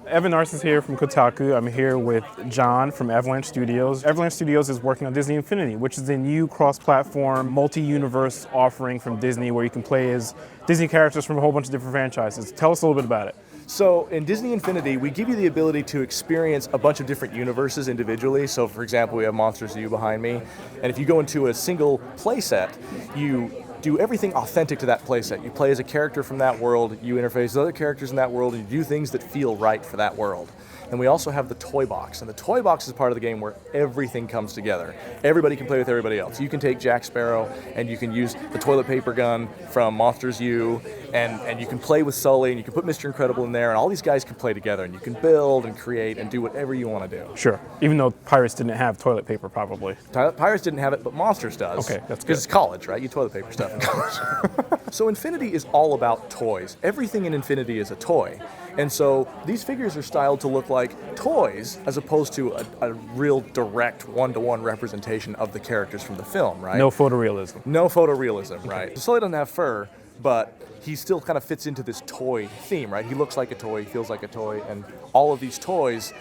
Evan Narcisse here from Kotaku. I'm here with John from Avalanche Studios. Avalanche Studios is working on Disney Infinity, which is a new cross-platform, multi-universe offering from Disney where you can play as Disney characters from a whole bunch of different franchises. Tell us a little bit about it. So in Disney Infinity, we give you the ability to experience a bunch of different universes individually. So for example, we have Monsters U behind me. And if you go into a single playset, you do everything authentic to that playset. You play as a character from that world, you interface with other characters in that world, and you do things that feel right for that world. And we also have the toy box, and the toy box is part of the game where everything comes together. Everybody can play with everybody else. You can take Jack Sparrow, and you can use the toilet paper gun from Monsters U, and you can play with Sully, and you can put Mr. Incredible in there, and all these guys can play together, and you can build and create and do whatever you want to do. Sure. Even though Pirates didn't have toilet paper, probably. Pirates didn't have it, but Monsters does. Okay, that's good. Because it's college, right? You toilet paper stuff in college. So Infinity is all about toys. Everything in Infinity is a toy. And so these figures are styled to look like toys as opposed to a real direct one-to-one representation of the characters from the film, right? No photorealism. No photorealism, right? So Sully doesn't have fur, but he still kind of fits into this toy theme, right? He looks like a toy, he feels like a toy, and all of these toys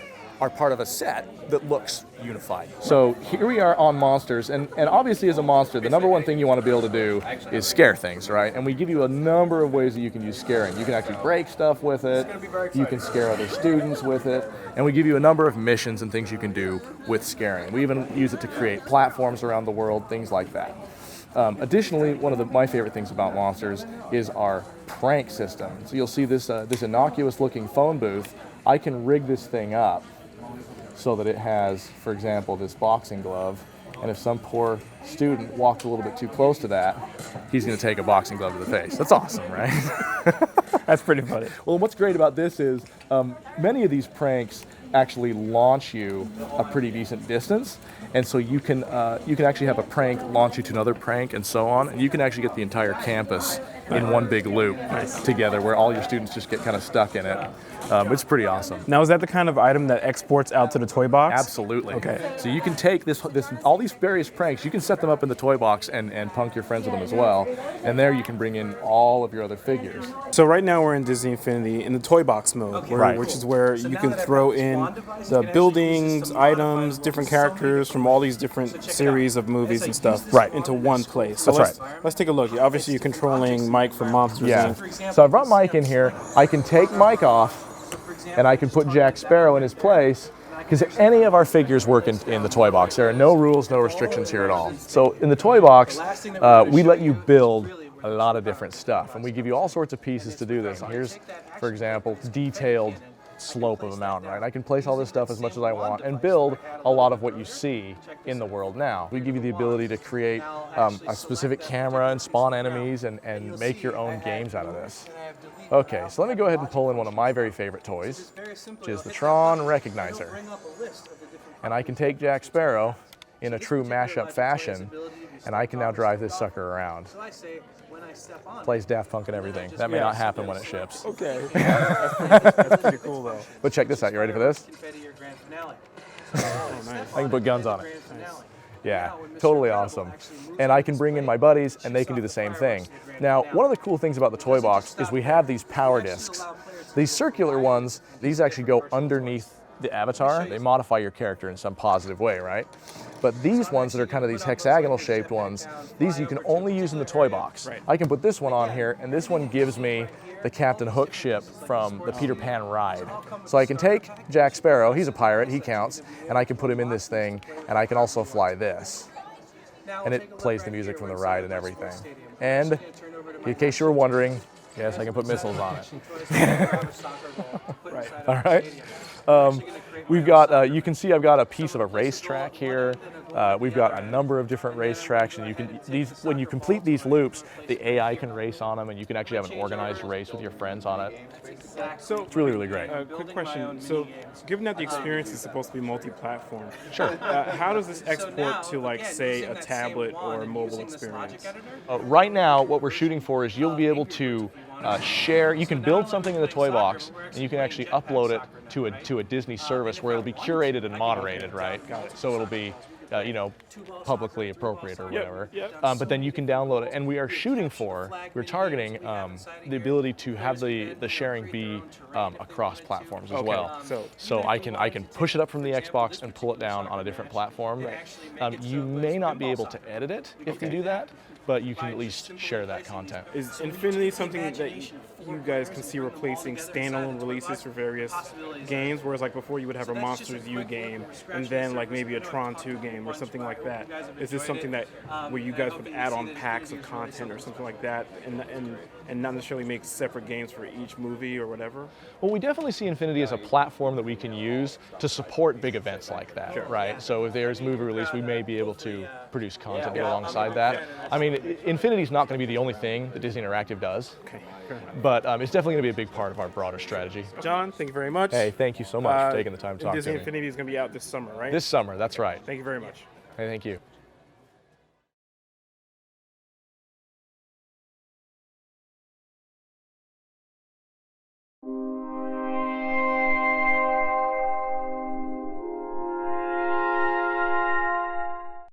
are part of a set that looks unified. So here we are on Monsters, and obviously as a monster, the number one thing you want to be able to do is scare things, right? And we give you a number of ways that you can use scaring. You can actually break stuff with it, you can scare other students with it, and we give you a number of missions and things you can do with scaring. We even use it to create platforms around the world, things like that. Additionally, one of my favorite things about Monsters is our prank system. So you'll see this innocuous looking phone booth. I can rig this thing up so that it has, for example, this boxing glove, and if some poor student walks a little bit too close to that, he's going to take a boxing glove to the face. That's awesome, right? That's pretty funny. Well, what's great about this is many of these pranks actually launch you a pretty decent distance, and so you can actually have a prank launch you to another prank and so on, and you can actually get the entire campus in one big loop together where all your students just get kind of stuck in it. It's pretty awesome. Now, is that the kind of item that exports out to the toy box? Absolutely. Okay. So you can take all these various pranks, you can set them up in the toy box and punk your friends with them as well. And there you can bring in all of your other figures. So right now we're in Disney Infinity in the toy box mode, which is where you can throw in the buildings, items, different characters from all these different series of movies and stuff into one place. So let's take a look. Obviously you're controlling Mike from Monsters. Yeah. So I brought Mike in here. I can take Mike off, and I can put Jack Sparrow in his place, because any of our figures work in the toy box. There are no rules, no restrictions here at all. So in the toy box, we let you build a lot of different stuff, and we give you all sorts of pieces to do this. And here's, for example, detailed slope of a mountain, right? I can place all this stuff as much as I want and build a lot of what you see in the world now. We give you the ability to create a specific camera and spawn enemies and make your own games out of this. Okay, so let me go ahead and pull in one of my very favorite toys, which is the Tron Recognizer. And I can take Jack Sparrow in a true mashup fashion, and I can now drive this sucker around. Plays Daft Punk and everything. That may not happen when it ships. Okay. That's pretty cool, though. But check this out. You ready for this? Oh, nice. I can put guns on it. Yeah, totally awesome. And I can bring in my buddies, and they can do the same thing. Now, one of the cool things about the toy box is we have these power discs. These circular ones, these actually go underneath the avatar. They modify your character in some positive way, right? But these ones that are kind of these hexagonal shaped ones, these you can only use in the toy box. I can put this one on here, and this one gives me the Captain Hook ship from the Peter Pan ride. So I can take Jack Sparrow, he's a pirate, he counts, and I can put him in this thing, and I can also fly this. And it plays the music from the ride and everything. And in case you were wondering, yes, I can put missiles on it. All right. We've got, you can see I've got a piece of a racetrack here. We've got a number of different racetracks, and you can when you complete these loops, the AI can race on them, and you can actually have an organized race with your friends on it. So it's really, really great. Quick question. So, given that the experience is supposed to be multi-platform, sure. How does this export to, like, say, a tablet or a mobile experience? Right now, what we're shooting for is you'll be able to share. You can build something in the toy box, and you can actually upload it to a Disney service where it'll be curated and moderated, right? So it'll be publicly appropriate or whatever. But then you can download it, and we're targeting the ability to have the sharing be across platforms as well. So I can push it up from the Xbox and pull it down on a different platform. You may not be able to edit it if you do that, but you can at least share that content. Is Infinity something that you guys can see replacing standalone releases for various games? Whereas like before you would have a Monsters U game and then like maybe a Tron 2 game or something like that. Is this something that where you guys would add on packs of content or something like that and not necessarily make separate games for each movie or whatever? Well, we definitely see Infinity as a platform that we can use to support big events like that, right? So if there's a movie release, we may be able to produce content alongside that. I mean, Infinity's not going to be the only thing that Disney Interactive does, but it's definitely going to be a big part of our broader strategy. John, thank you very much. Hey, thank you so much for taking the time to talk to me. Disney Infinity is going to be out this summer, right? This summer, that's right. Thank you very much. Hey, thank you.